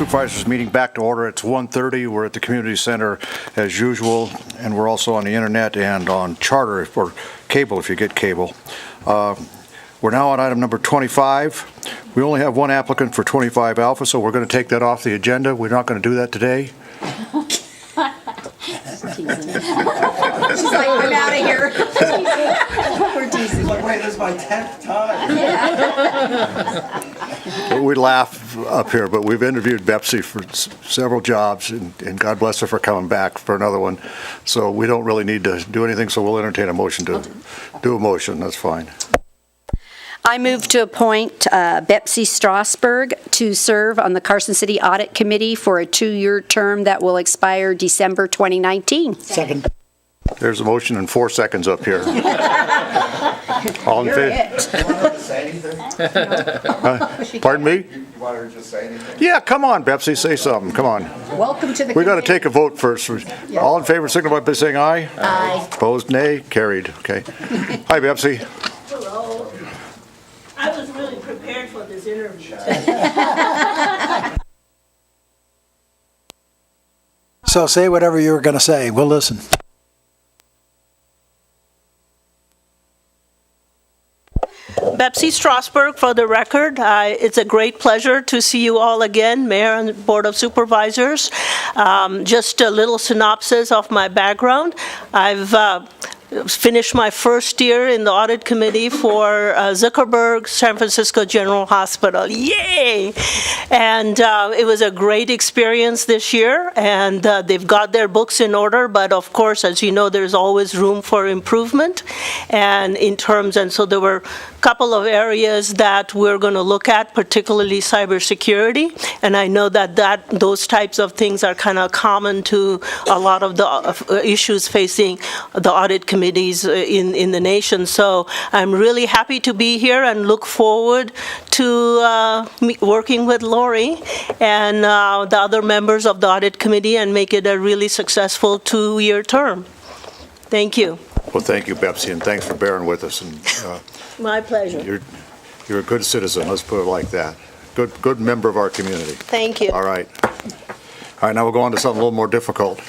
Supervisors meeting back to order. It's 1:30. We're at the community center as usual, and we're also on the internet and on Charter for cable if you get cable. We're now on item number 25. We only have one applicant for 25 Alpha, so we're going to take that off the agenda. We're not going to do that today. She's like, I'm out of here. We're teasing. Like, wait, this is my 10th time. We laugh up here, but we've interviewed Betsy for several jobs, and God bless her for coming back for another one. So we don't really need to do anything, so we'll entertain a motion to do a motion. That's fine. I move to appoint Betsy Strasburg to serve on the Carson City Audit Committee for a 2-year term that will expire December 2019. Second. There's a motion in 4 seconds up here. All in favor? You want her to say anything? Pardon me? You want her to just say anything? Yeah, come on, Betsy, say something. Come on. Welcome to the We got to take a vote first. All in favor, signify by saying aye. Aye. Opposed, nay. Carried. Okay. Hi, Betsy. Hello. I was really prepared for this interview. So say whatever you were going to say. We'll listen. Betsy Strasburg, for the record. It's a great pleasure to see you all again, Mayor and Board of Supervisors. Just a little synopsis of my background. I've finished my first year in the audit committee for Zuckerberg San Francisco General Hospital. Yay! And it was a great experience this year, and they've got their books in order, but of course, as you know, there's always room for improvement. And so there were a couple of areas that we're going to look at, particularly cybersecurity. And I know that those types of things are kind of common to a lot of the issues facing the audit committees in the nation. So I'm really happy to be here and look forward to working with Lori and the other members of the audit committee and make it a really successful 2-year term. Thank you. Well, thank you, Betsy, and thanks for bearing with us. And My pleasure. you're a good citizen. Let's put it like that. Good member of our community. Thank you. All right. All right. Now we'll go on to something a little more difficult.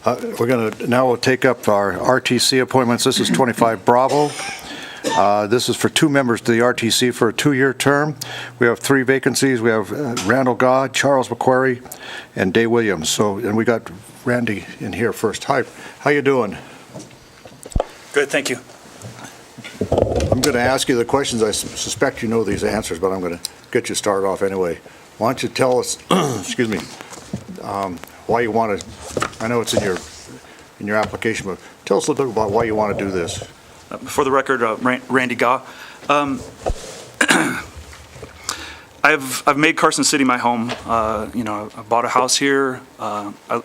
We'll take up our RTC appointments. This is 25 Bravo. This is for 2 members to the RTC for a 2-year term. We have 3 vacancies. We have Randall God, Charles McQuarrie, and Day Williams. And we got Randy in here first. Hi, how you doing? Good, thank you. I'm going to ask you the questions. I suspect you know these answers, but I'm going to get you started off anyway. Why don't you tell us, excuse me, why you want to, I know it's in your application, but tell us a little bit about why you want to do this. For the record, Randy Gaw. I've made Carson City my home. I bought a house here. I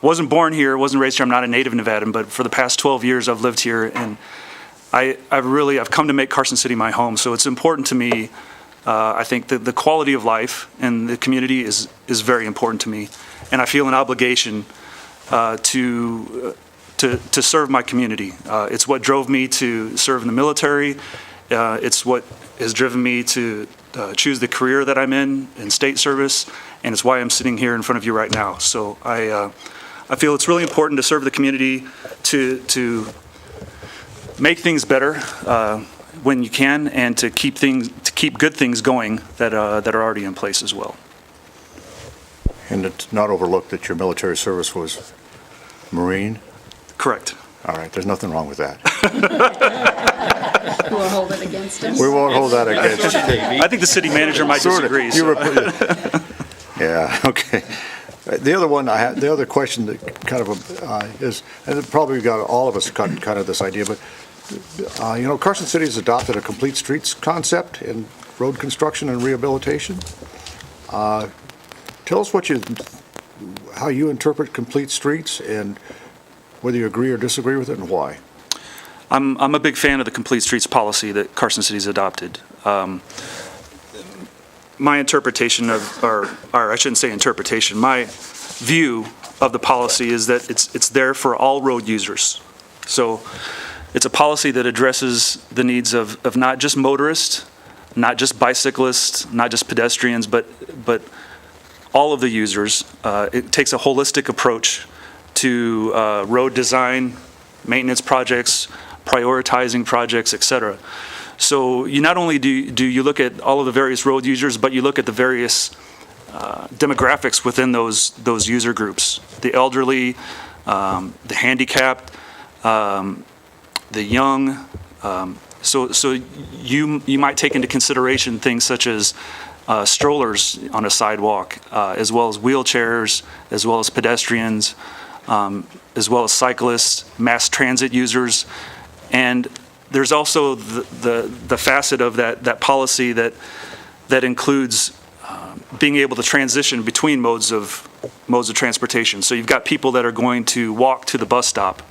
wasn't born here, wasn't raised here. I'm not a native Nevadan, but for the past 12 years I've lived here, and I've come to make Carson City my home. So it's important to me. I think that the quality of life and the community is very important to me, and I feel an obligation to serve my community. It's what drove me to serve in the military. It's what has driven me to choose the career that I'm in state service, and it's why I'm sitting here in front of you right now. So I feel it's really important to serve the community, to make things better when you can, and to keep good things going that are already in place as well. And it's not overlooked that your military service was Marine? Correct. All right, there's nothing wrong with that. You won't hold it against us? We won't hold that against you. I think the city manager might disagree. So. Yeah, okay. The other question that kind of is, and it probably got all of us kind of this idea, but Carson City has adopted a complete streets concept in road construction and rehabilitation. Tell us how you interpret complete streets and whether you agree or disagree with it and why. I'm a big fan of the complete streets policy that Carson City's adopted. My interpretation or I shouldn't say interpretation, my view of the policy is that it's there for all road users. So it's a policy that addresses the needs of not just motorists, not just bicyclists, not just pedestrians, but all of the users. It takes a holistic approach to road design, maintenance projects, prioritizing projects, et cetera. So you not only do you look at all of the various road users, but you look at the various demographics within those user groups: the elderly, the handicapped, the young. So you might take into consideration things such as strollers on a sidewalk, as well as wheelchairs, as well as pedestrians, as well as cyclists, mass transit users, and there's also the facet of that policy that includes being able to transition between modes of transportation. So you've got people that are going to walk to the bus stop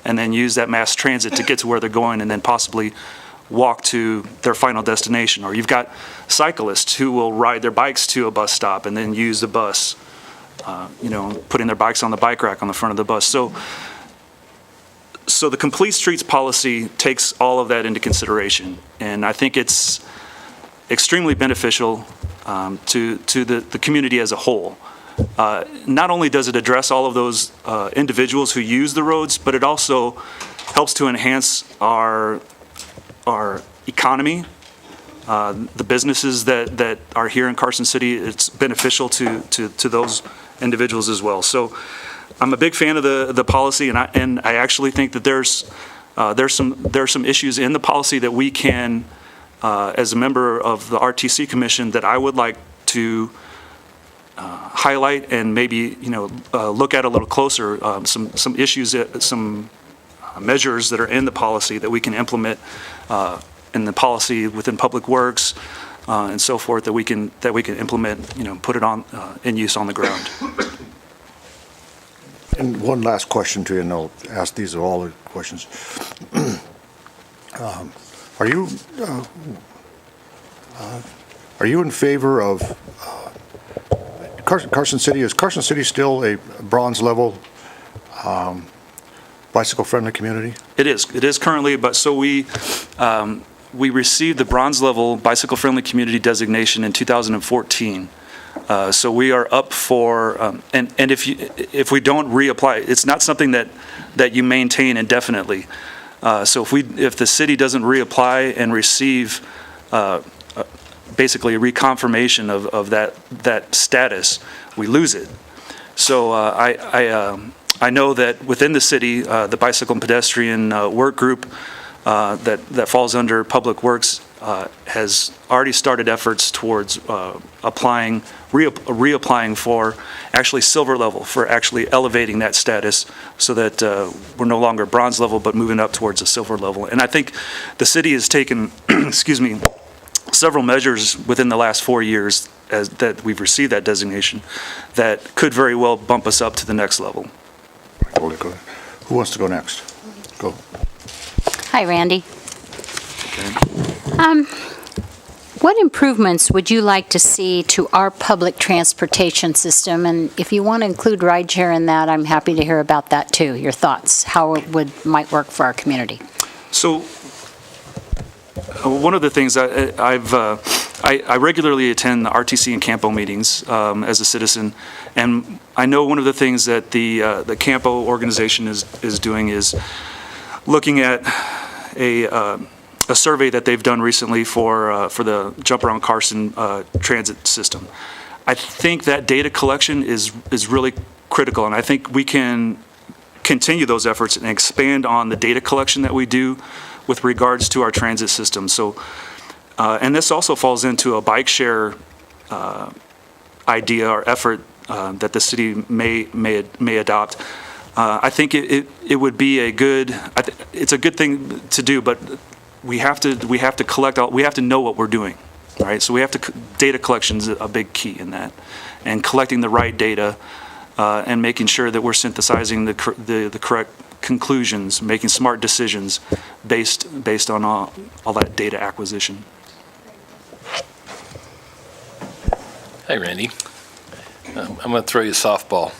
and then use that mass transit to get to where they're going and then possibly walk to their final destination. Or you've got cyclists who will ride their bikes to a bus stop and then use the bus, putting their bikes on the bike rack on the front of the bus. So the Complete Streets policy takes all of that into consideration, and I think it's extremely beneficial to the community as a whole. Not only does it address all of those individuals who use the roads, but it also helps to enhance our economy, the businesses that are here in Carson City. It's beneficial to those individuals as well. So I'm a big fan of the policy, and I actually think that there's some issues in the policy that we can, as a member of the RTC Commission, that I would like to highlight and maybe look at a little closer. Some issues, some measures that are in the policy that we can implement in the policy within Public Works and so forth that we can implement, put it on in use on the ground. And one last question to you, and I'll ask these of all the questions. Are you in favor of Carson City? Is Carson City still a bronze level bicycle-friendly community? It is currently, but so we received the bronze level bicycle-friendly community designation in 2014. So we are up for, and if we don't reapply, it's not something that you maintain indefinitely. So if the city doesn't reapply and receive basically a reconfirmation of that status, we lose it. So I know that within the city, the Bicycle and Pedestrian Work Group that falls under Public Works has already started efforts towards reapplying for actually silver level, for actually elevating that status so that we're no longer bronze level but moving up towards a silver level. And I think the city has taken, several measures within the last 4 years that we've received that designation that could very well bump us up to the next level. Who wants to go next? Go. Hi, Randy. What improvements would you like to see to our public transportation system? And if you want to include rideshare in that, I'm happy to hear about that too. Your thoughts, how it might work for our community. So one of the things I regularly attend the RTC and Campo meetings as a citizen, and I know one of the things that the Campo organization is doing is looking at a survey that they've done recently for the Jump Around Carson transit system. I think that data collection is really critical, and I think we can continue those efforts and expand on the data collection that we do with regards to our transit system. So, and this also falls into a bike share idea or effort that the city may adopt. I think it would be it's a good thing to do, but we have to collect we have to know what we're doing, right? So data collection is a big key in that, and collecting the right data and making sure that we're synthesizing the correct conclusions, making smart decisions based on all that data acquisition. Hey, Randy. I'm going to throw you a softball.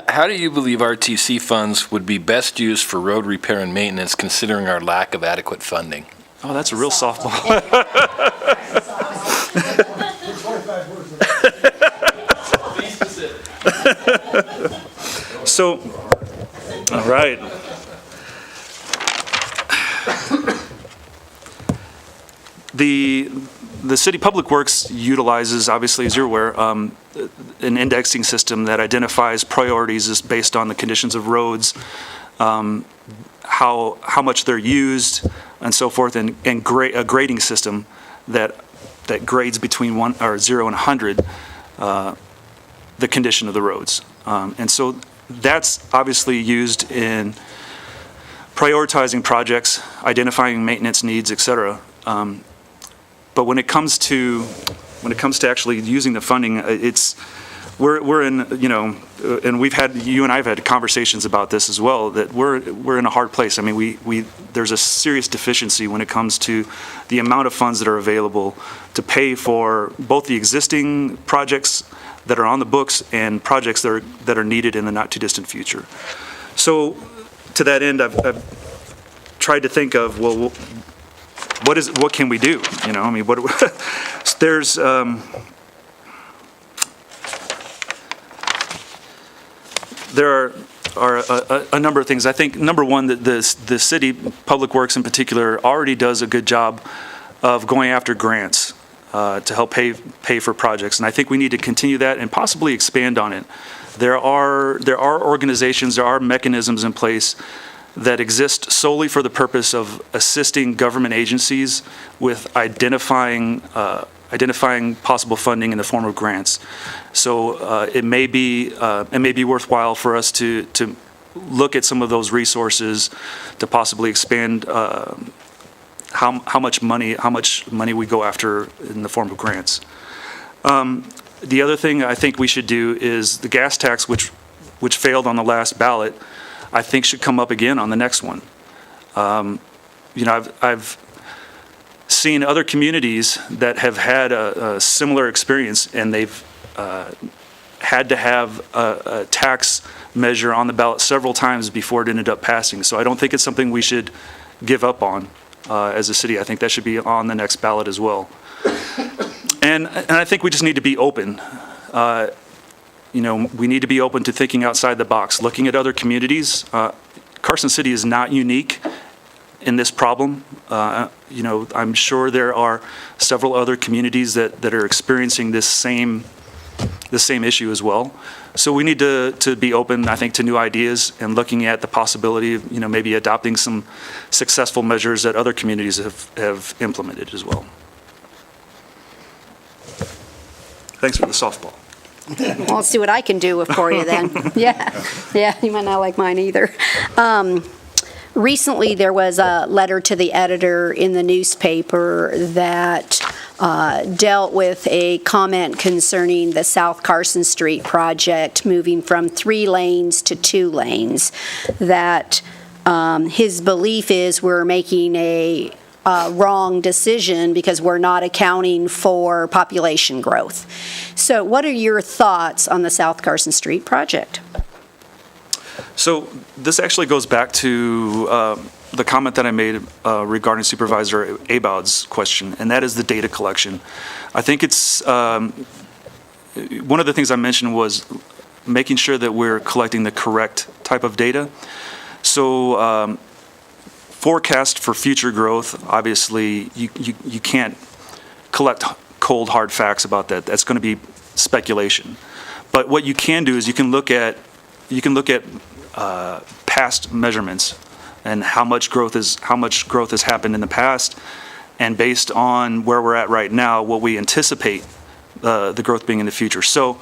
How do you believe RTC funds would be best used for road repair and maintenance, considering our lack of adequate funding? Oh, that's a real softball. So, all right. The City Public Works utilizes, obviously, as you're aware, an indexing system that identifies priorities based on the conditions of roads, how much they're used, and so forth, and a grading system that grades between 0 and 100 the condition of the roads. And so that's obviously used in prioritizing projects, identifying maintenance needs, et cetera. But when it comes to actually using the funding, we're in, and you and I have had conversations about this as well, that we're in a hard place. I mean, there's a serious deficiency when it comes to the amount of funds that are available to pay for both the existing projects that are on the books and projects that are needed in the not too distant future. So to that end, I've tried to think of, well, what can we do? I mean, there's there are a number of things. I think number one, that the City Public Works in particular already does a good job of going after grants to help pay for projects, and I think we need to continue that and possibly expand on it. There are organizations, there are mechanisms in place that exist solely for the purpose of assisting government agencies with identifying possible funding in the form of grants. So it may be worthwhile for us to look at some of those resources to possibly expand how much money we go after in the form of grants. The other thing I think we should do is the gas tax, which failed on the last ballot, I think should come up again on the next one. I've seen other communities that have had a similar experience, and they've had to have a tax measure on the ballot several times before it ended up passing. So I don't think it's something we should give up on as a city. I think that should be on the next ballot as well. And I think we just need to be open. We need to be open to thinking outside the box, looking at other communities. Carson City is not unique in this problem. I'm sure there are several other communities that are experiencing this same issue as well. So we need to be open, I think, to new ideas and looking at the possibility of, maybe adopting some successful measures that other communities have implemented as well. Thanks for the softball. Well, I'll see what I can do for you then. Yeah, you might not like mine either. Recently, there was a letter to the editor in the newspaper that dealt with a comment concerning the South Carson Street project moving from 3 lanes to 2 lanes. That his belief is we're making a wrong decision because we're not accounting for population growth. So what are your thoughts on the South Carson Street project? So this actually goes back to the comment that I made regarding Supervisor Abowd's question, and that is the data collection. I think it's one of the things I mentioned was making sure that we're collecting the correct type of data. So forecast for future growth, obviously, you can't collect cold, hard facts about that. That's going to be speculation. But what you can do is you can look at past measurements and how much growth has happened in the past, and based on where we're at right now, what we anticipate the growth being in the future. So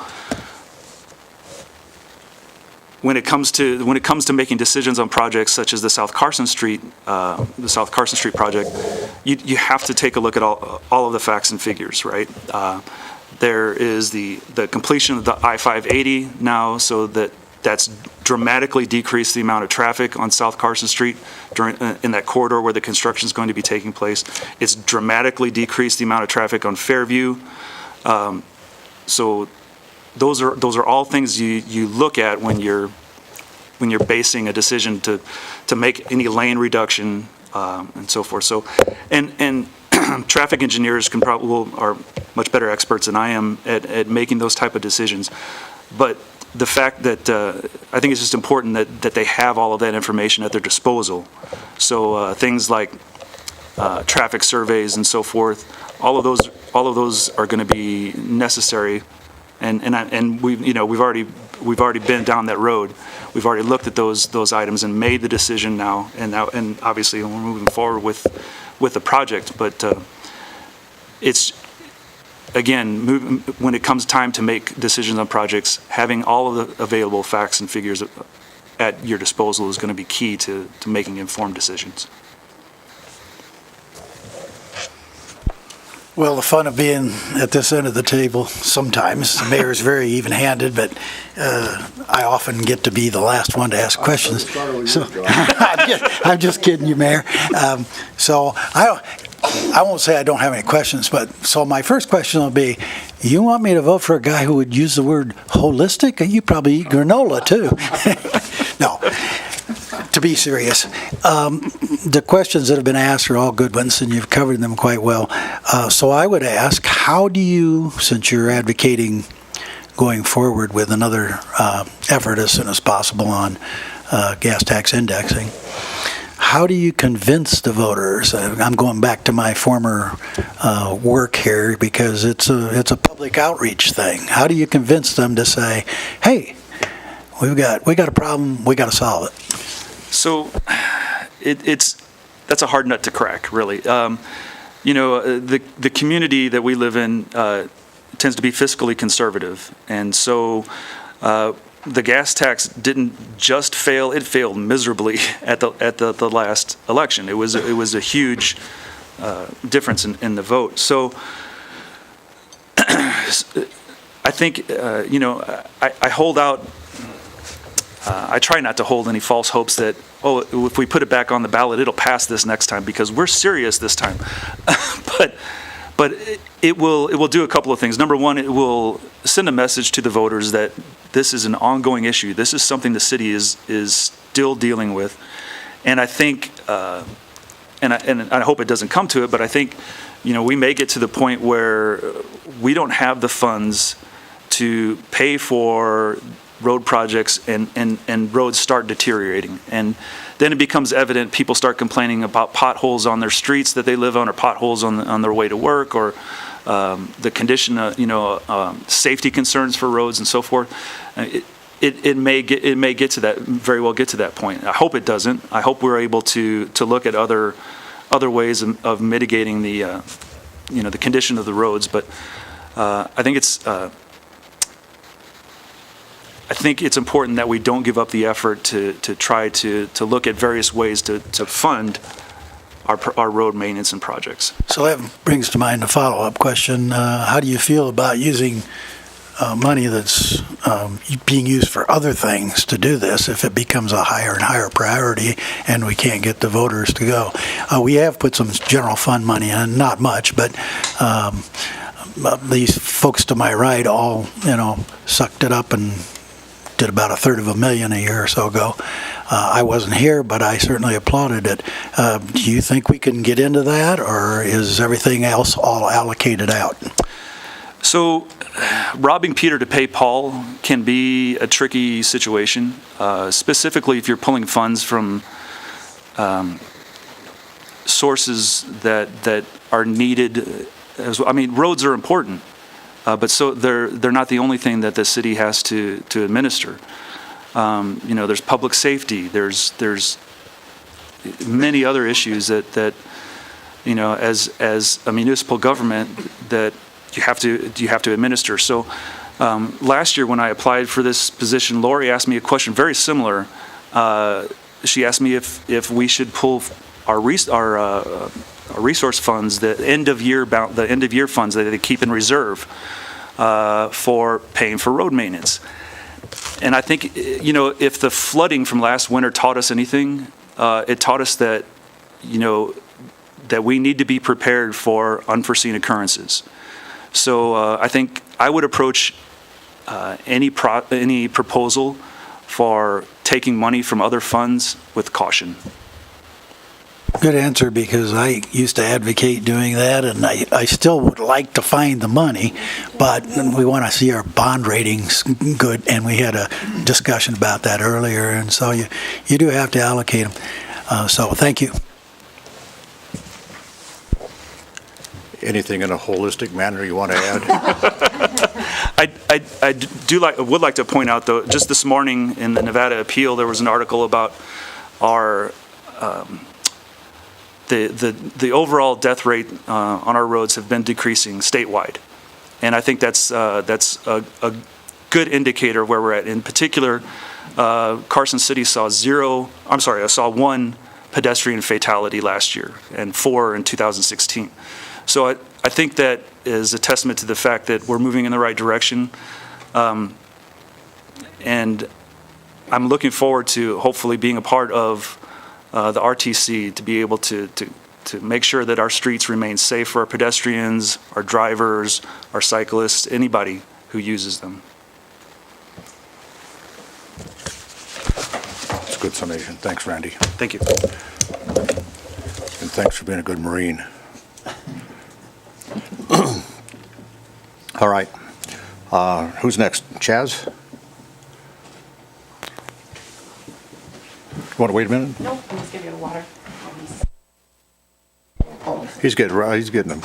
when it comes to making decisions on projects such as the South Carson Street project, you have to take a look at all of the facts and figures, right? There is the completion of the I-580 now, so that's dramatically decreased the amount of traffic on South Carson Street in that corridor where the construction is going to be taking place. It's dramatically decreased the amount of traffic on Fairview. So those are all things you look at when you're basing a decision to make any lane reduction and so forth. So and traffic engineers are much better experts than I am at making those type of decisions. But the fact that I think it's just important that they have all of that information at their disposal. So things like traffic surveys and so forth, all of those are going to be necessary, and we've already been down that road. We've already looked at those items and made the decision now, and obviously we're moving forward with the project. But it's again, when it comes time to make decisions on projects, having all of the available facts and figures at your disposal is going to be key to making informed decisions. Well, the fun of being at this end of the table, sometimes, the mayor is very even-handed, but I often get to be the last one to ask questions. So, I'm just kidding you, Mayor. So I won't say I don't have any questions, but so my first question will be, you want me to vote for a guy who would use the word holistic? You probably eat granola, too. No. To be serious, the questions that have been asked are all good ones, and you've covered them quite well. So I would ask, how do you, since you're advocating going forward with another effort as soon as possible on gas tax indexing, how do you convince the voters? I'm going back to my former work here because it's a public outreach thing. How do you convince them to say, hey, we got a problem, we got to solve it? So that's a hard nut to crack, really. The community that we live in tends to be fiscally conservative, and so the gas tax didn't just fail; it failed miserably at the last election. It was a huge difference in the vote. So I think I hold out. I try not to hold any false hopes that, if we put it back on the ballot, it'll pass this next time, because we're serious this time. but it will do a couple of things. Number one, it will send a message to the voters that this is an ongoing issue. This is something the city is still dealing with. And I think, and I hope it doesn't come to it, but I think, we may get to the point where we don't have the funds to pay for road projects and roads start deteriorating. And then it becomes evident, people start complaining about potholes on their streets that they live on, or potholes on their way to work, or the condition of, safety concerns for roads and so forth. It may get to that, very well get to that point. I hope it doesn't. I hope we're able to look at other ways of mitigating the the condition of the roads. But I think it's important that we don't give up the effort to try to look at various ways to fund our road maintenance and projects. So that brings to mind a follow-up question. How do you feel about using money that's being used for other things to do this if it becomes a higher and higher priority and we can't get the voters to go? We have put some general fund money in, not much, but these folks to my right all, sucked it up and did about $350,000 a year or so ago. I wasn't here, but I certainly applauded it. Do you think we can get into that, or is everything else all allocated out? So, robbing Peter to pay Paul can be a tricky situation, specifically if you're pulling funds from sources that are needed. Roads are important. But so they're not the only thing that the city has to administer. There's public safety. There's many other issues that as a municipal government that you have to administer. So last year when I applied for this position, Lori asked me a question very similar. She asked me if we should pull our resource funds, the end of year funds that they keep in reserve for paying for road maintenance. And I think if the flooding from last winter taught us anything, it taught us that that we need to be prepared for unforeseen occurrences. So I think I would approach any proposal for taking money from other funds with caution. Good answer, because I used to advocate doing that, and I still would like to find the money, but we want to see our bond ratings good, and we had a discussion about that earlier, and so you do have to allocate them. So thank you. Anything in a holistic manner you want to add? I would like to point out, though, just this morning in the Nevada Appeal, there was an article about our the overall death rate on our roads have been decreasing statewide, and I think that's a good indicator of where we're at. In particular, Carson City saw one pedestrian fatality last year and 4 in 2016. So I think that is a testament to the fact that we're moving in the right direction, and I'm looking forward to hopefully being a part of the RTC to be able to make sure that our streets remain safe for our pedestrians, our drivers, our cyclists, anybody who uses them. It's a good summation. Thanks, Randy. Thank you. And thanks for being a good Marine. All right. Who's next? Chaz? You want to wait a minute? Nope, I'm just gonna get water. He's getting them.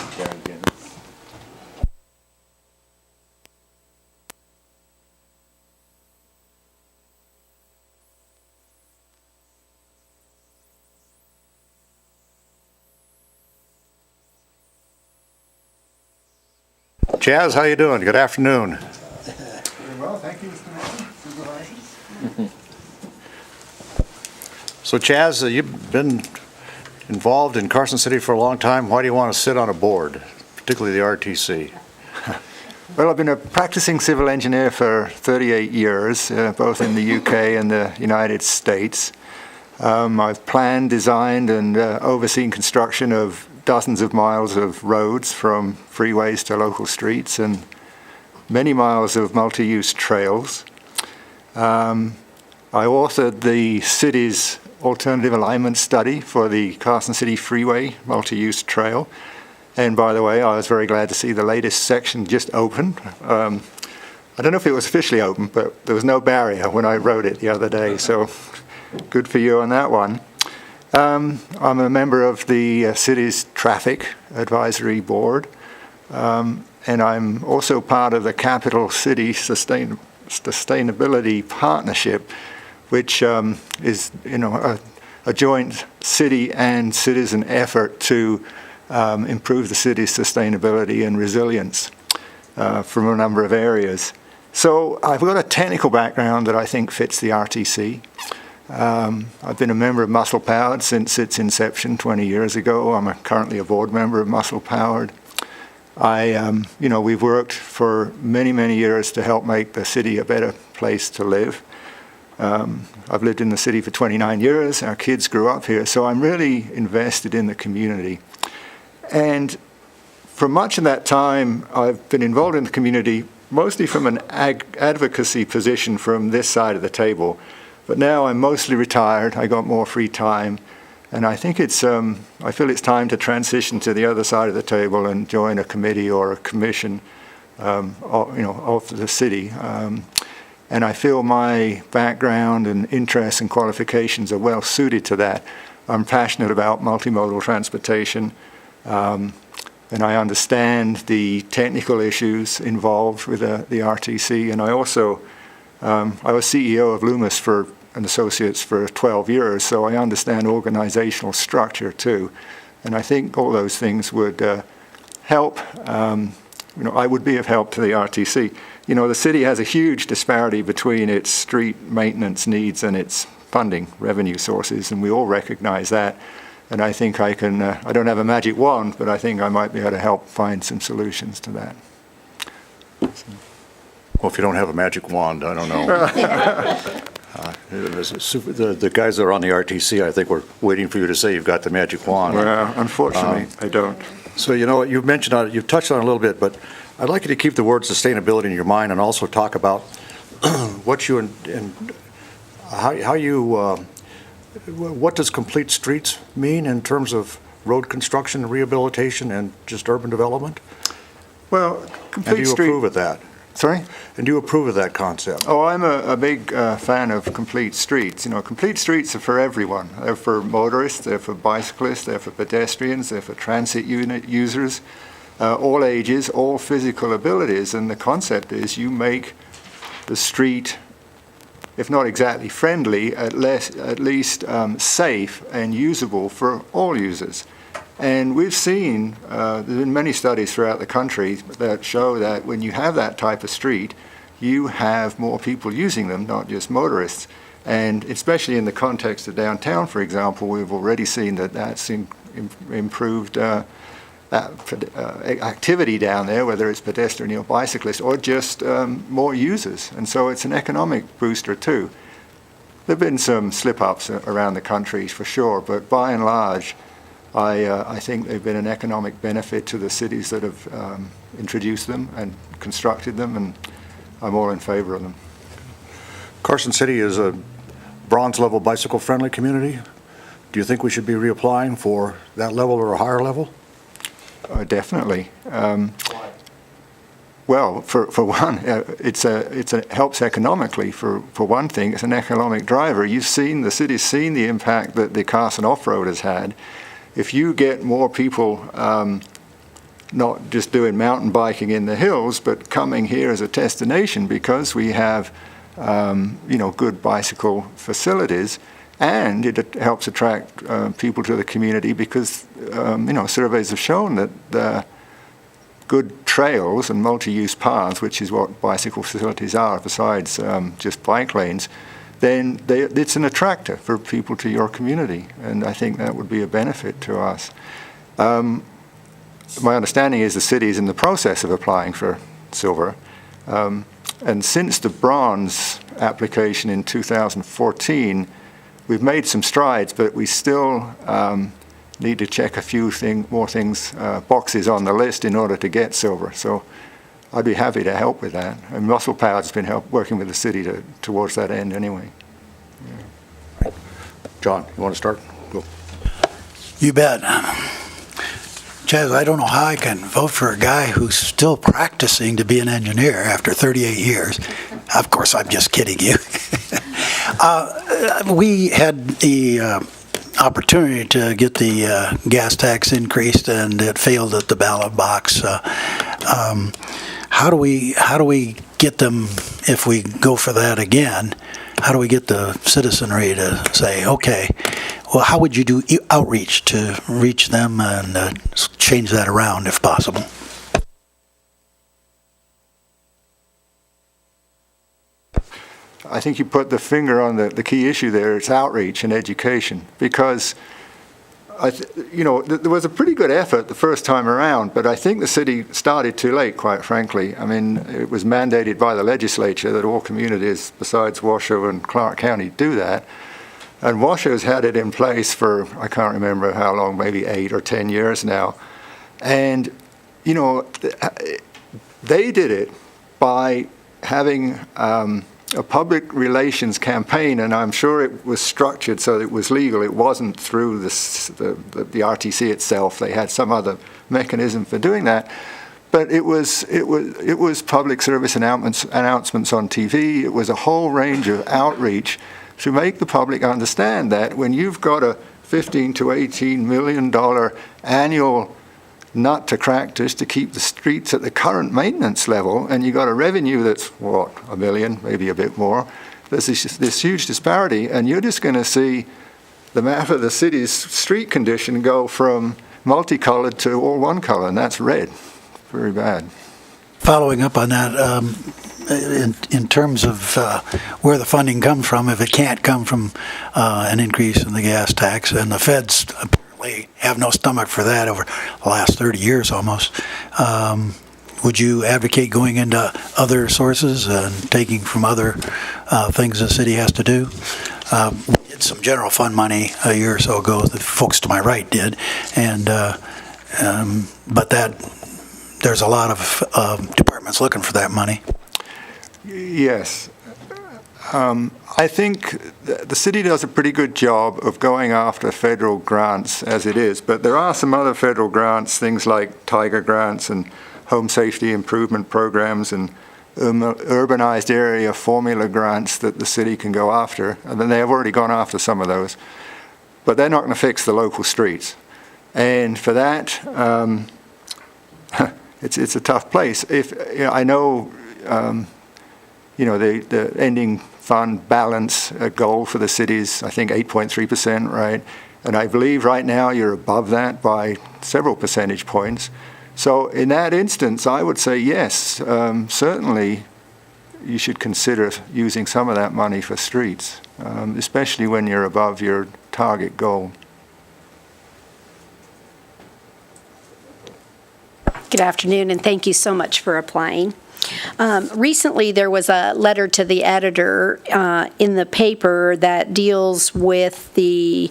Chaz, how you doing? Good afternoon. Very well, thank you, Mr. Mayor, Supervisors. So Chaz, you've been involved in Carson City for a long time. Why do you want to sit on a board, particularly the RTC? Well, I've been a practicing civil engineer for 38 years, both in the UK and the United States. I've planned, designed, and overseen construction of dozens of miles of roads, from freeways to local streets, and many miles of multi-use trails. I authored the city's alternative alignment study for the Carson City Freeway multi-use trail. And by the way, I was very glad to see the latest section just opened. I don't know if it was officially open, but there was no barrier when I wrote it the other day, so good for you on that one. I'm a member of the city's Traffic Advisory Board, and I'm also part of the Capital City Sustainability Partnership, which is, a joint city and citizen effort to improve the city's sustainability and resilience from a number of areas. So I've got a technical background that I think fits the RTC. I've been a member of Muscle Powered since its inception 20 years ago. I'm currently a board member of Muscle Powered. We've worked for many, many years to help make the city a better place to live. I've lived in the city for 29 years. Our kids grew up here, so I'm really invested in the community. And for much of that time, I've been involved in the community mostly from an advocacy position from this side of the table. But now I'm mostly retired. I got more free time, and I think I feel it's time to transition to the other side of the table and join a committee or a commission, of the city. And I feel my background and interests and qualifications are well suited to that. I'm passionate about multimodal transportation, and I understand the technical issues involved with the RTC. And I also, I was CEO of Loomis and Associates for 12 years, so I understand organizational structure too. And I think all those things would help. I would be of help to the RTC. The city has a huge disparity between its street maintenance needs and its funding revenue sources, and we all recognize that. And I think I can, I don't have a magic wand, but I think I might be able to help find some solutions to that. Well, if you don't have a magic wand, I don't know. The guys that are on the RTC, I think, were waiting for you to say you've got the magic wand. Well, unfortunately, I don't. So, you've mentioned, you've touched on it a little bit, but I'd like you to keep the word sustainability in your mind and also talk about what you and how you what does complete streets mean in terms of road construction and rehabilitation and just urban development? Well, And do complete you street. approve of that? Sorry? And do you approve of that concept? Oh, I'm a big fan of complete streets. You know, complete streets are for everyone. They're for motorists, they're for bicyclists, they're for pedestrians, they're for transit unit users, all ages, all physical abilities. And the concept is you make the street, if not exactly friendly, at least safe and usable for all users. And we've seen, there's been many studies throughout the country that show that when you have that type of street, you have more people using them, not just motorists. And especially in the context of downtown, for example, we've already seen that that's improved activity down there, whether it's pedestrian or bicyclist, or just more users. And so it's an economic booster too. There have been some slip-ups around the country for sure, but by and large, I think they've been an economic benefit to the cities that have introduced them and constructed them, and I'm all in favor of them. Carson City is a bronze-level bicycle-friendly community. Do you think we should be reapplying for that level or a higher level? Definitely. Well, for one, it helps economically. For one thing, it's an economic driver. The city's seen the impact that the Carson off-road has had. If you get more people not just doing mountain biking in the hills, but coming here as a destination because we have, good bicycle facilities, and it helps attract people to the community because, surveys have shown that the good trails and multi-use paths, which is what bicycle facilities are besides just bike lanes, then it's an attractor for people to your community, and I think that would be a benefit to us. My understanding is the city is in the process of applying for silver, and since the bronze application in 2014, we've made some strides, but we still need to check a few more boxes on the list in order to get silver. So I'd be happy to help with that. And Muscle Power's been working with the city towards that end anyway. Yeah. John, you want to start? Go. You bet. Chaz, I don't know how I can vote for a guy who's still practicing to be an engineer after 38 years. Of course, I'm just kidding you. We had the opportunity to get the gas tax increased, and it failed at the ballot box. How do we get them, if we go for that again, how do we get the citizenry to say, okay, well, how would you do outreach to reach them and change that around if possible? I think you put the finger on the key issue there. It's outreach and education, because there was a pretty good effort the first time around, but I think the city started too late, quite frankly. I mean, it was mandated by the legislature that all communities besides Washoe and Clark County do that. And Washoe's had it in place for, I can't remember how long, maybe 8 or 10 years now. And, they did it by having a public relations campaign, and I'm sure it was structured so that it was legal. It wasn't through the RTC itself. They had some other mechanism for doing that. But it was public service announcements on TV. It was a whole range of outreach to make the public understand that when you've got a $15 to $18 million annual nut to crack just to keep the streets at the current maintenance level, and you got a revenue that's, $1 million, maybe a bit more, there's this huge disparity, and you're just going to see the map of the city's street condition go from multicolored to all one color, and that's red. Very bad. Following up on that, in terms of where the funding comes from, if it can't come from an increase in the gas tax, and the feds apparently have no stomach for that over the last 30 years almost, would you advocate going into other sources and taking from other things the city has to do? We did some general fund money a year or so ago, the folks to my right did, and but there's a lot of departments looking for that money. Yes. I think the city does a pretty good job of going after federal grants as it is, but there are some other federal grants, things like Tiger grants and home safety improvement programs and urbanized area formula grants that the city can go after. And then they have already gone after some of those, but they're not going to fix the local streets. And for that, it's a tough place. I know, the ending fund balance goal for the city is, I think, 8.3%, right? And I believe right now you're above that by several percentage points. So in that instance, I would say yes, certainly you should consider using some of that money for streets, especially when you're above your target goal. Good afternoon, and thank you so much for applying. Recently, there was a letter to the editor in the paper that deals with the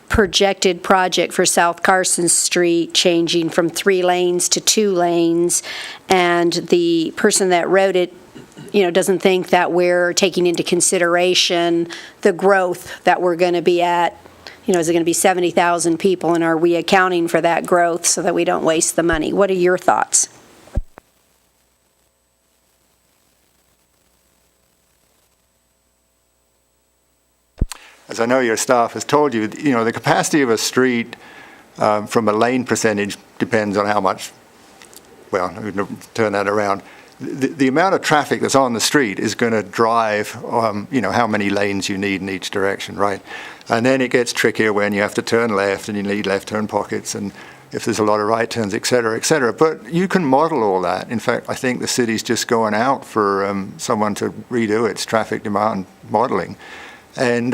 projected project for South Carson Street changing from 3 lanes to 2 lanes, and the person that wrote it, doesn't think that we're taking into consideration the growth that we're going to be at. Is it going to be 70,000 people, and are we accounting for that growth so that we don't waste the money? What are your thoughts? As I know your staff has told you, the capacity of a street from a lane percentage depends on how much, well, I'm going to turn that around. The amount of traffic that's on the street is going to drive, how many lanes you need in each direction, right? And then it gets trickier when you have to turn left and you need left turn pockets and if there's a lot of right turns, et cetera, et cetera. But you can model all that. In fact, I think the city's just going out for someone to redo its traffic demand modeling. And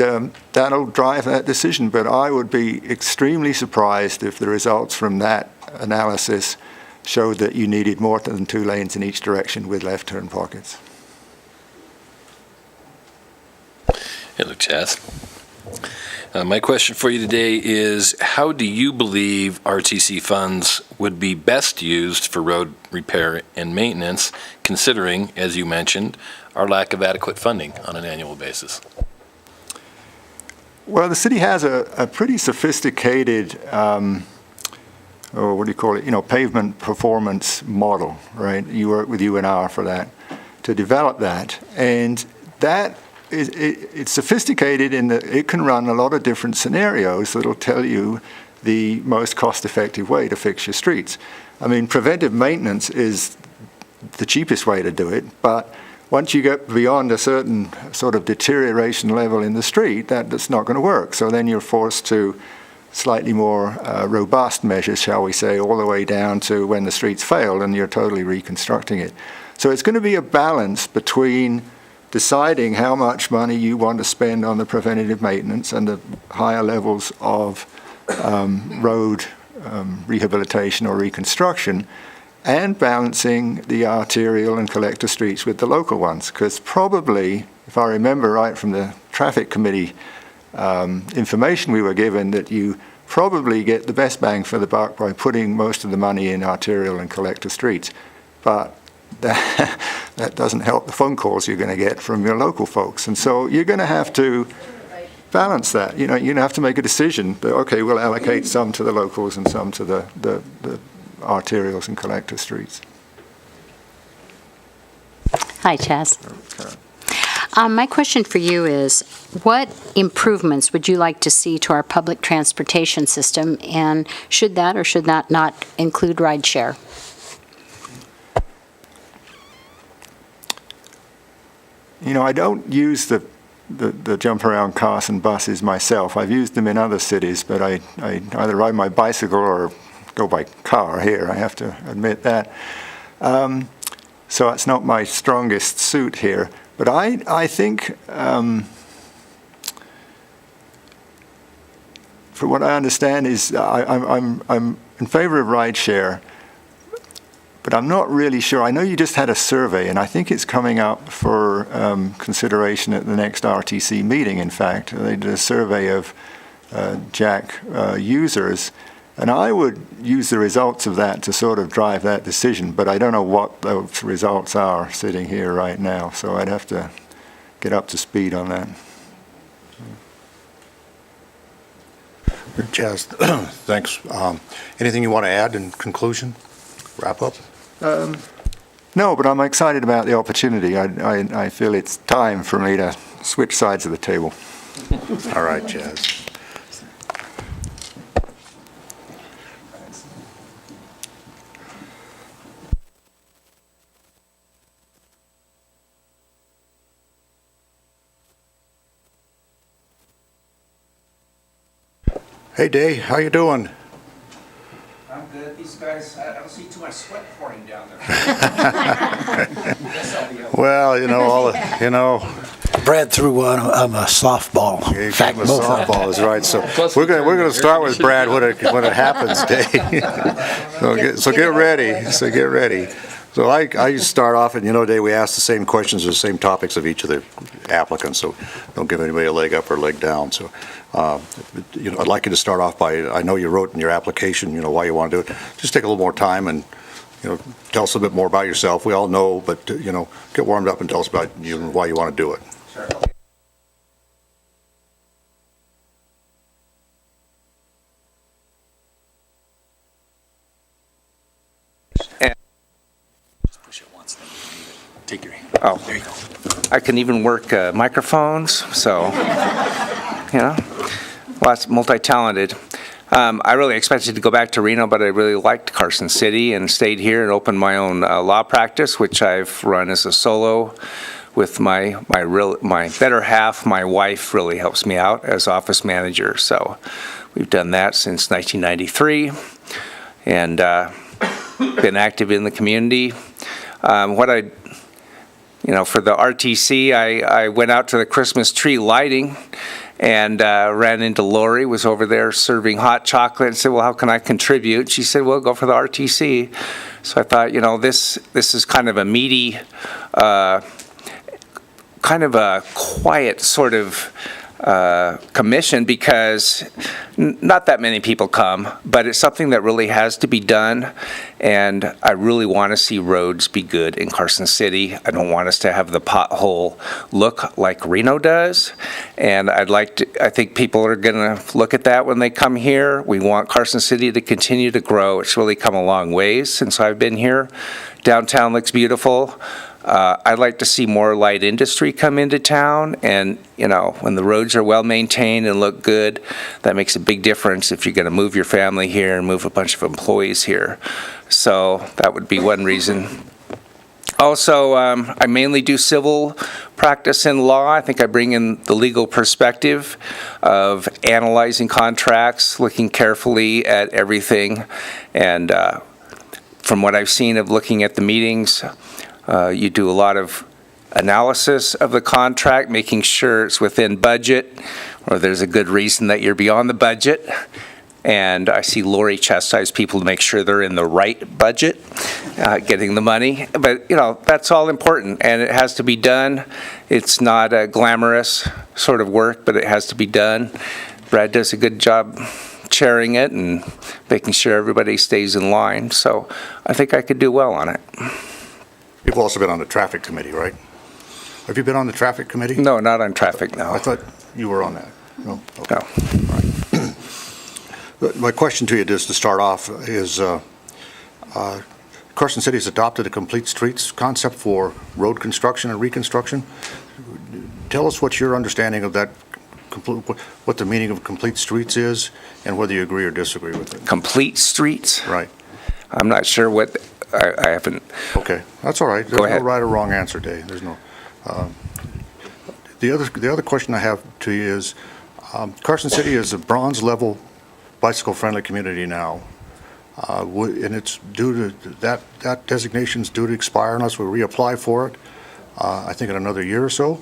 that'll drive that decision. But I would be extremely surprised if the results from that analysis showed that you needed more than 2 lanes in each direction with left turn pockets. Hello, Chaz. My question for you today is, how do you believe RTC funds would be best used for road repair and maintenance, considering, as you mentioned, our lack of adequate funding on an annual basis? Well, the city has a pretty sophisticated pavement performance model, right? You work with UNR for that, to develop that. And that it's sophisticated in that it can run a lot of different scenarios that'll tell you the most cost-effective way to fix your streets. I mean, preventive maintenance is the cheapest way to do it, but once you get beyond a certain sort of deterioration level in the street, that's not going to work. So then you're forced to slightly more robust measures, shall we say, all the way down to when the streets fail and you're totally reconstructing it. So it's going to be a balance between deciding how much money you want to spend on the preventative maintenance and the higher levels of road rehabilitation or reconstruction, and balancing the arterial and collector streets with the local ones. Because probably, if I remember right from the traffic committee information we were given, that you probably get the best bang for the buck by putting most of the money in arterial and collector streets. But that doesn't help the phone calls you're going to get from your local folks. And so you're going to have to balance that. You're going to have to make a decision that, okay, we'll allocate some to the locals and some to the arterials and collector streets. Hi, Chaz. My question for you is, what improvements would you like to see to our public transportation system, and should that or should that not include rideshare? I don't use the jump around Carson buses myself. I've used them in other cities, but I either ride my bicycle or go by car here, I have to admit that. So it's not my strongest suit here. But I think, for what I understand is, I'm in favor of rideshare, but I'm not really sure. I know you just had a survey, and I think it's coming up for consideration at the next RTC meeting, in fact. They did a survey of Jack users, and I would use the results of that to sort of drive that decision, but I don't know what those results are sitting here right now, so I'd have to get up to speed on that. Chaz, thanks. Anything you want to add in conclusion? Wrap up? No, but I'm excited about the opportunity. I feel it's time for me to switch sides of the table. All right, Chaz. Hey, Day, how you doing? I'm good. These guys, I don't see too much sweat pouring down there. Well, Brad threw a softball. you In fact, gave him a both of them. softball is right. So Plus we're the going to turn start there. with Brad when it happens, Day. So get ready. So get ready. So I start off, and Day, we ask the same questions, the same topics of each of the applicants, so don't give anybody a leg up or leg down. So, I'd like you to start off by, I know you wrote in your application, why you want to do it. Just take a little more time and, tell us a bit more about yourself. We all know, but, get warmed up and tell us about you and why you want to do it. Sure. Just push it once, then you leave it. Take your hand. Oh, there you go. I can even work microphones, so, lots multi-talented. I really expected to go back to Reno, but I really liked Carson City and stayed here and opened my own law practice, which I've run as a solo with my better half. My wife really helps me out as office manager. So we've done that since 1993 and been active in the community. For the RTC, I went out to the Christmas tree lighting and ran into Lori, was over there serving hot chocolate, and said, well, how can I contribute? She said, well, go for the RTC. So I thought, this is kind of a meaty, kind of a quiet sort of commission, because not that many people come, but it's something that really has to be done, and I really want to see roads be good in Carson City. I don't want us to have the pothole look like Reno does, and I think people are going to look at that when they come here. We want Carson City to continue to grow. It's really come a long ways since I've been here. Downtown looks beautiful. I'd like to see more light industry come into town, and when the roads are well maintained and look good, that makes a big difference if you're going to move your family here and move a bunch of employees here. So that would be one reason. Also, I mainly do civil practice in law. I think I bring in the legal perspective of analyzing contracts, looking carefully at everything, and from what I've seen of looking at the meetings, you do a lot of analysis of the contract, making sure it's within budget, or there's a good reason that you're beyond the budget. And I see Lori chastise people to make sure they're in the right budget, getting the money. But, that's all important, and it has to be done. It's not a glamorous sort of work, but it has to be done. Brad does a good job chairing it and making sure everybody stays in line. So I think I could do well on it. You've also been on the traffic committee, right? Have you been on the traffic committee? No, not on traffic, no. I thought you were on that. No? Okay. No. My question to you, just to start off, is Carson City has adopted a complete streets concept for road construction and reconstruction. Tell us what your understanding of that, what the meaning of complete streets is, and whether you agree or disagree with it. Complete streets? Right. I'm not sure what, I haven't. Okay, that's all right. Go ahead. There's no right or wrong answer, Dave. There's no. The other question I have to you is, Carson City is a bronze level bicycle-friendly community now, and it's due to that designation's due to expire unless we reapply for it. I think in another year or so.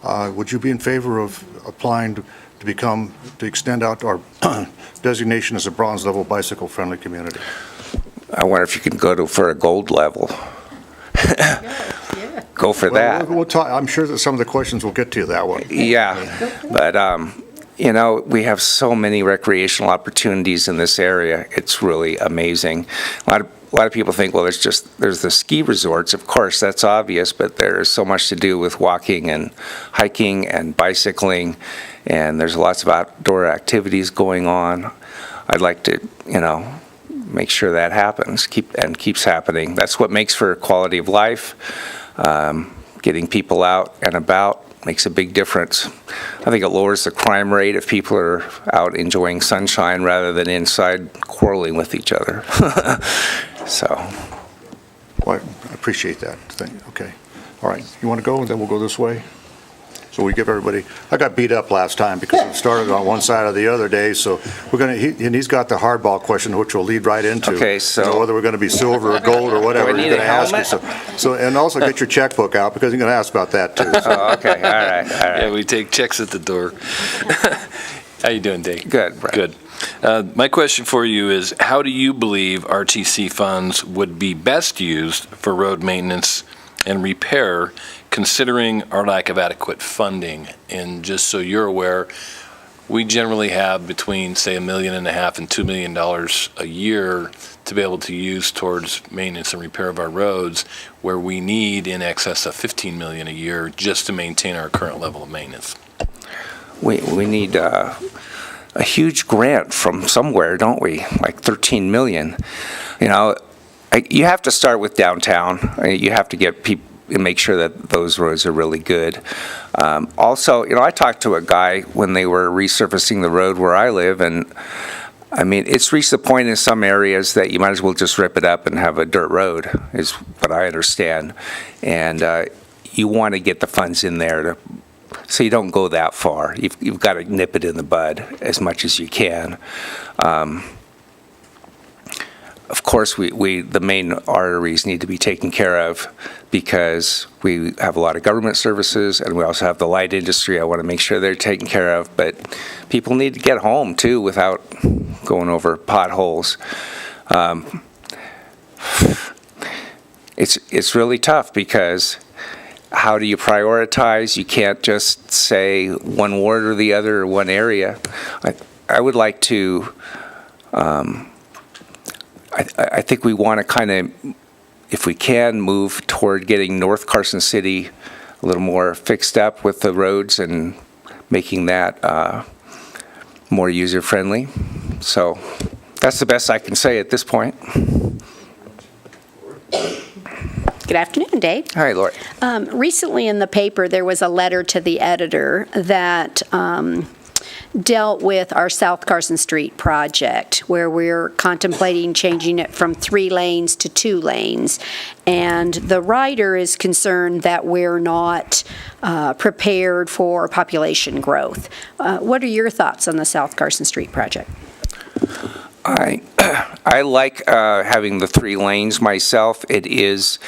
Would you be in favor of applying to extend out our designation as a bronze level bicycle-friendly community? I wonder if you can go for a gold level. Go for that. We'll talk, I'm sure that some of the questions will get to that one. Yeah, but, we have so many recreational opportunities in this area. It's really amazing. A a lot of people think, well, there's the ski resorts. Of course, that's obvious, but there's so much to do with walking and hiking and bicycling, and there's lots of outdoor activities going on. I'd like to, make sure that happens, keeps happening. That's what makes for quality of life. Getting people out and about makes a big difference. I think it lowers the crime rate if people are out enjoying sunshine rather than inside quarreling with each other. So. Well, I appreciate that. Okay. All right. You want to go, and then we'll go this way? So we give everybody, I got beat up last time because it started on one side or the other day, so we're going to, and he's got the hardball question, which we'll lead right into. Okay, so. Whether we're going to be silver or gold or whatever. Do I need he's going a to ask you. So, and also get your checkbook out because he's going to ask about that too. So. Oh, okay, all right. Yeah, we take checks at the door. How you doing, Dave? Good, Brad. Good. My question for you is, how do you believe RTC funds would be best used for road maintenance and repair, considering our lack of adequate funding? And just so you're aware, we generally have between, say, $1.5 million and $2 million a year to be able to use towards maintenance and repair of our roads, where we need in excess of $15 million a year just to maintain our current level of maintenance. We need a huge grant from somewhere, don't we? Like $13 million. You have to start with downtown. You have to get people and make sure that those roads are really good. Also, I talked to a guy when they were resurfacing the road where I live, and it's reached the point in some areas that you might as well just rip it up and have a dirt road, is what I understand. And you want to get the funds in there so you don't go that far. You've got to nip it in the bud as much as you can. Of course, the main arteries need to be taken care of because we have a lot of government services, and we also have the light industry. I want to make sure they're taken care of, but people need to get home too without going over potholes. It's really tough because how do you prioritize? You can't just say one ward or the other or one area. I would like to. I think we want to kind of, if we can, move toward getting North Carson City a little more fixed up with the roads and making that more user-friendly. So that's the best I can say at this point. Good afternoon, Dave. Hi, Lori. Recently in the paper, there was a letter to the editor that dealt with our South Carson Street project, where we're contemplating changing it from 3 lanes to 2 lanes. And the writer is concerned that we're not prepared for population growth. What are your thoughts on the South Carson Street project? I like having the 3 lanes myself. It is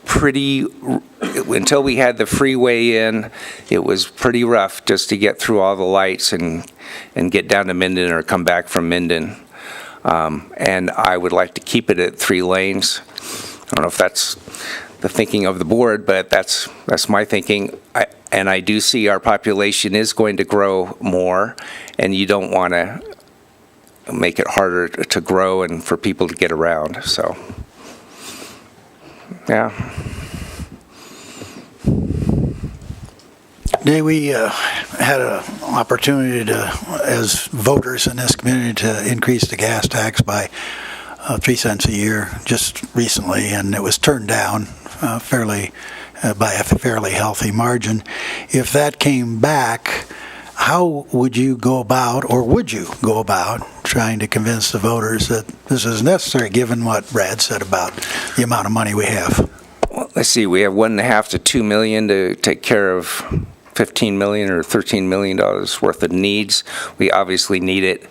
pretty, until we had the freeway in, it was pretty rough just to get through all the lights and get down to Minden or come back from Minden. And I would like to keep it at 3 lanes. I don't know if that's the thinking of the board, but that's my thinking. And I do see our population is going to grow more, and you don't want to make it harder to grow and for people to get around. So, yeah. Today we had an opportunity to, as voters in this community, to increase the gas tax by 3 cents a year just recently, and it was turned down by a fairly healthy margin. If that came back, how would you go about, or would you go about, trying to convince the voters that this is necessary, given what Brad said about the amount of money we have? Well, let's see, we have $1.5 to $2 million to take care of $15 million or $13 million worth of needs. We obviously need it.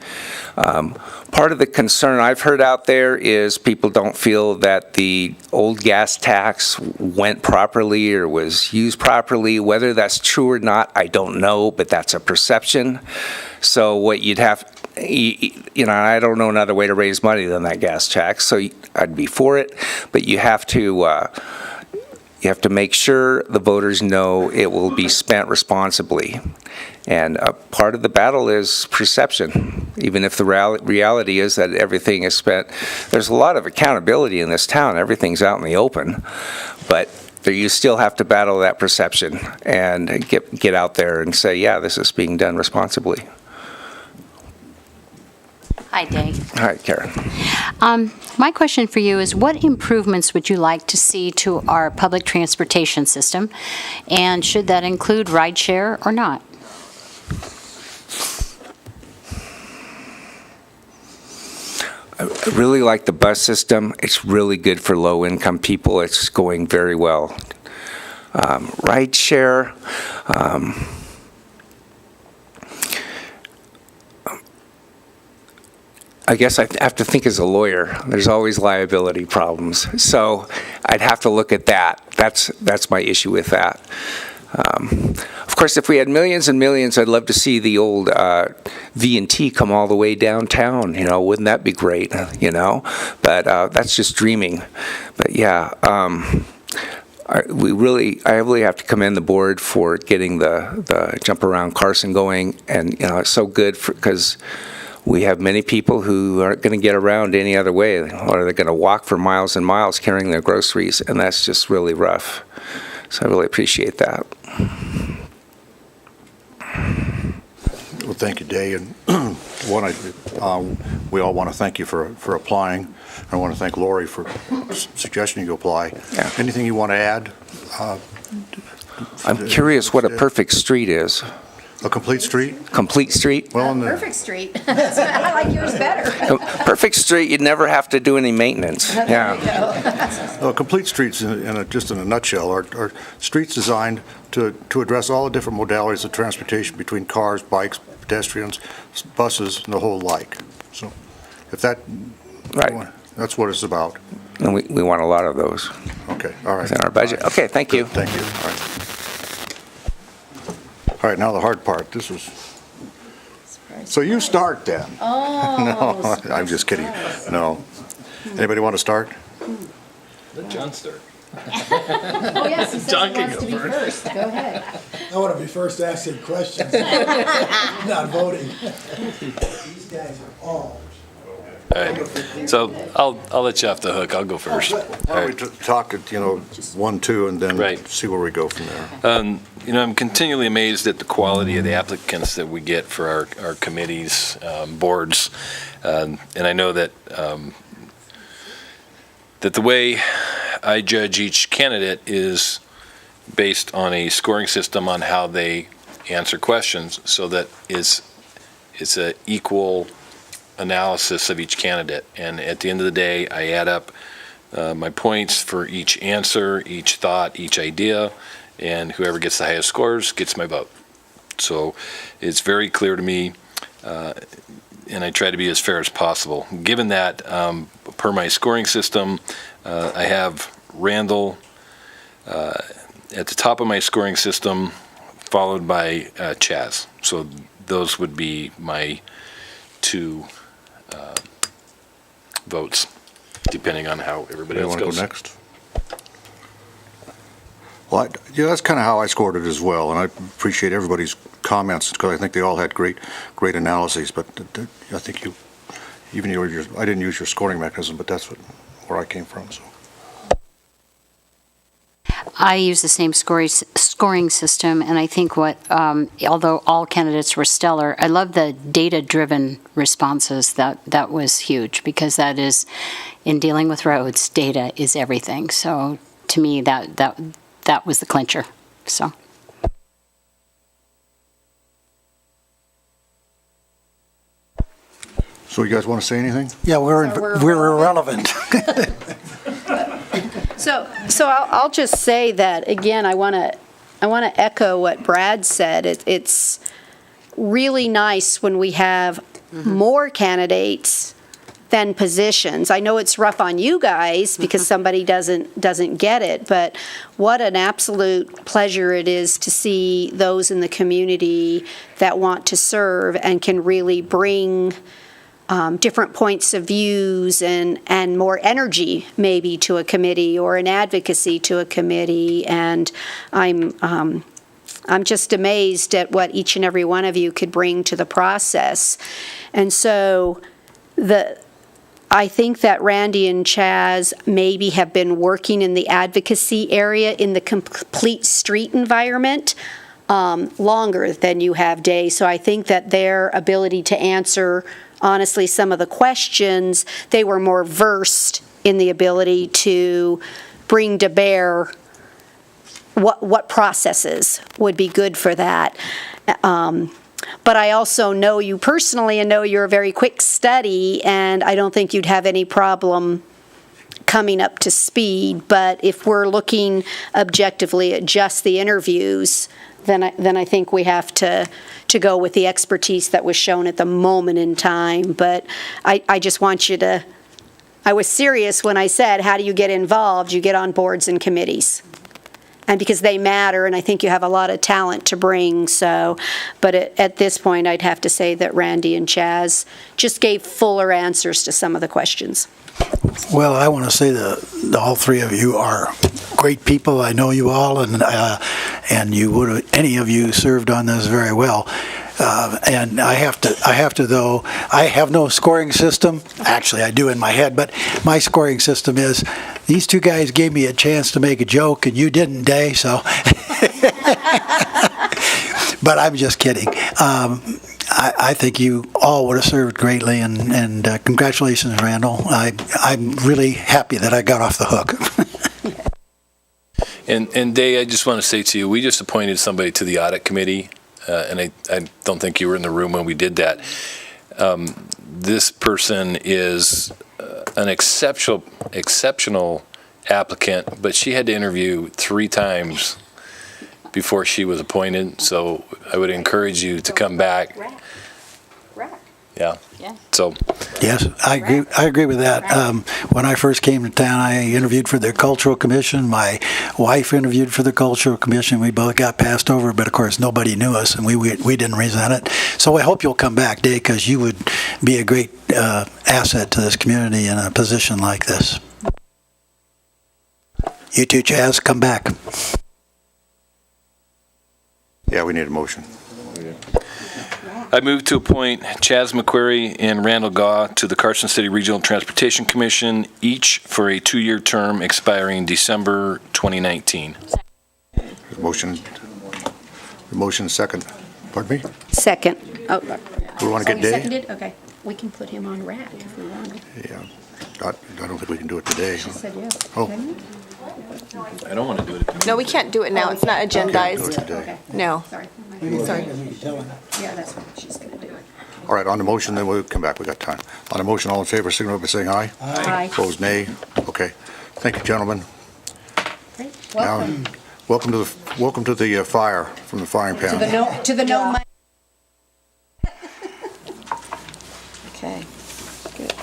Part of the concern I've heard out there is people don't feel that the old gas tax went properly or was used properly. Whether that's true or not, I don't know, but that's a perception. So what you'd have, I don't know another way to raise money than that gas tax, so I'd be for it, but you have to you have to make sure the voters know it will be spent responsibly. And part of the battle is perception, even if the reality is that everything is spent. There's a lot of accountability in this town. Everything's out in the open. But you still have to battle that perception and get out there and say, yeah, this is being done responsibly. Hi, Dave. Hi, Karen. My question for you is, what improvements would you like to see to our public transportation system? And should that include rideshare or not? I really like the bus system. It's really good for low-income people. It's going very well. Rideshare, I guess I have to think as a lawyer. There's always liability problems. So I'd have to look at that. That's my issue with that. Of course, if we had millions and millions, I'd love to see the old V&T come all the way downtown. You know, wouldn't that be great? You know, but that's just dreaming. But yeah, I really have to commend the board for getting the jump around Carson going, and you know, it's so good because we have many people who aren't going to get around any other way, or they're going to walk for miles and miles carrying their groceries, and that's just really rough. So I really appreciate that. Well, thank you, Day. And we all want to thank you for applying. I want to thank Lori for suggesting you apply. Yeah. Anything you want to add? I'm curious what a perfect street is. A complete street? Complete street? Well, Perfect street. I like yours better. Perfect street, you'd never have to do any maintenance. Yeah. A complete streets, just in a nutshell, are streets designed to address all the different modalities of transportation between cars, bikes, pedestrians, buses, and the whole like. So, if that, Right. that's what it's about. And we want a lot of those Okay, all right. within our budget. Okay, thank you. Thank you. All right. All right, now the hard part. This was. So you start then. Oh. No, I'm just kidding. No. Anybody want to start? Let John start. Oh, yes, he says he wants to be first. Go ahead. I want to be first asking questions, not voting. These guys are all. All right, so I'll let you off the hook. I'll go first. Why don't we talk at, 1, 2, and then Right. see where we go from there. I'm continually amazed at the quality of the applicants that we get for our committees, boards, and I know that that the way I judge each candidate is based on a scoring system on how they answer questions, so that it's an equal analysis of each candidate. And at the end of the day, I add up my points for each answer, each thought, each idea, and whoever gets the highest scores gets my vote. So it's very clear to me, and I try to be as fair as possible. Given that, per my scoring system, I have Randall at the top of my scoring system, followed by Chaz. So those would be my two votes, depending on how everybody else Want to goes. go next? Well, that's kind of how I scored it as well, and I appreciate everybody's comments because I think they all had great analyses. But I think I didn't use your scoring mechanism, but that's where I came from. So. I use the same scoring system, and I think although all candidates were stellar, I love the data-driven responses. That was huge, because that is, in dealing with roads, data is everything. So to me, that was the clincher. So. So you guys want to say anything? Yeah, we're irrelevant. So I'll just say that, again, I want to echo what Brad said. It's really nice when we have more candidates than positions. I know it's rough on you guys because somebody doesn't get it, but what an absolute pleasure it is to see those in the community that want to serve and can really bring different points of views and more energy maybe to a committee or an advocacy to a committee. And I'm just amazed at what each and every one of you could bring to the process. And so I think that Randy and Chaz maybe have been working in the advocacy area in the complete street environment longer than you have, Day. So I think that their ability to answer, honestly, some of the questions, they were more versed in the ability to bring to bear what processes would be good for that. But I also know you personally and know you're a very quick study, and I don't think you'd have any problem coming up to speed. But if we're looking objectively at just the interviews, then I think we have to go with the expertise that was shown at the moment in time. But I just want you to, I was serious when I said, how do you get involved? You get on boards and committees. And because they matter, and I think you have a lot of talent to bring. So, but at this point, I'd have to say that Randy and Chaz just gave fuller answers to some of the questions. Well, I want to say that all three of you are great people. I know you all, and you would have, any of you served on this very well. And I have to though, I have no scoring system. Actually, I do in my head, but my scoring system is these two guys gave me a chance to make a joke, and you didn't, Day, so. But I'm just kidding. I think you all would have served greatly, and congratulations, Randall. I'm really happy that I got off the hook. And Day, I just want to say to you, we just appointed somebody to the audit committee, and I don't think you were in the room when we did that. This person is an exceptional applicant, but she had to interview 3 times before she was appointed, so I would encourage you to come back. Yeah. So. Yes, I agree with that. When I first came to town, I interviewed for the Cultural Commission. My wife interviewed for the Cultural Commission. We both got passed over, but of course nobody knew us, and we didn't resent it. So I hope you'll come back, Dave, because you would be a great asset to this community in a position like this. You too, Chaz, come back. Yeah, we need a motion. I move to appoint Chaz McQuarrie and Randall Gaw to the Carson City Regional Transportation Commission, each for a 2-year term expiring December 2019. Motion second. Pardon me? Second. Oh, We want to get Day? seconded? Okay. We can put him on rack if we want. Yeah. I don't think we can do it today. She said yes. Oh. I don't want to do it. No, we can't do it now. It's not Can't do it agendized. today. No. Sorry. Sorry. Yeah, that's what she's going to do. All right, on the motion, then we'll come back. We got time. On the motion, all in favor, signify by saying aye. Aye. Opposed, nay. Okay. Thank you, gentlemen. Great. Now, Welcome. welcome to the fire from the frying pan. To the no money. Okay. Good.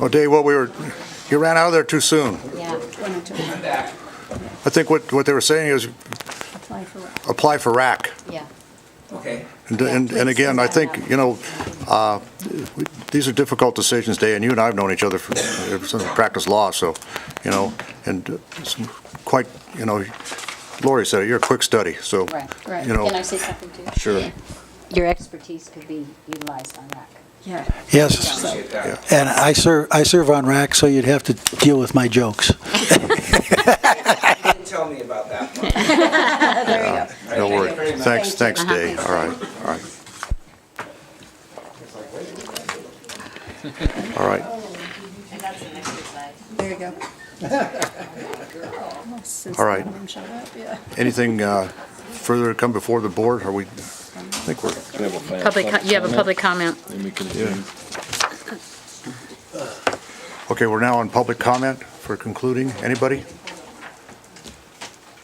Oh, Dave, you ran out of there too soon. Yeah. I think what they were saying is apply for RAC. Yeah. Okay. And again, I think, these are difficult decisions, Dave, and you and I have known each other since we practiced law, so, and some quite, Lori said it, you're a quick study, so, Right. you know. Can I say something too? Sure. Your expertise could be utilized on RAC. Yeah. Yes, and I serve on RAC, so you'd have to deal with my jokes. Didn't tell me about that one. There you go. No worries. Thank you very much. Thanks, Dave. All right. All right. There you go. All right. Anything further to come before the board? I think we're. You have a public comment. Okay, we're now on public comment for concluding. Anybody?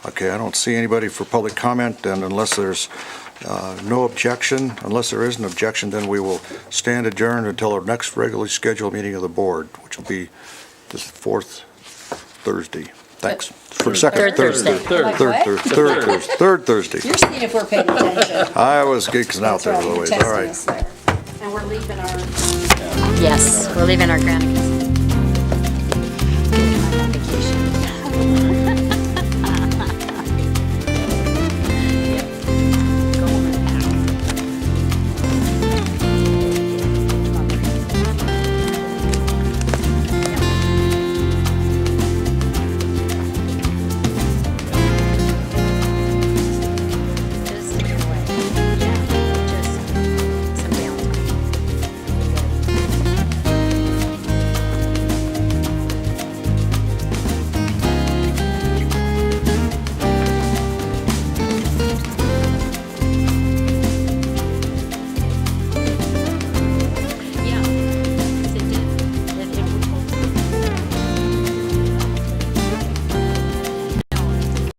Okay, I don't see anybody for public comment, and unless there's unless there is an objection, then we will stand adjourned until our next regularly scheduled meeting of the board, which will be this 4th Thursday. Thanks. For second Third Thursday. Third Thursday. You're seeing if we're paying attention. I was geeking out there a little You're ways, testing all right. us there. And we're leaving our... Yes, we're leaving our Granicus.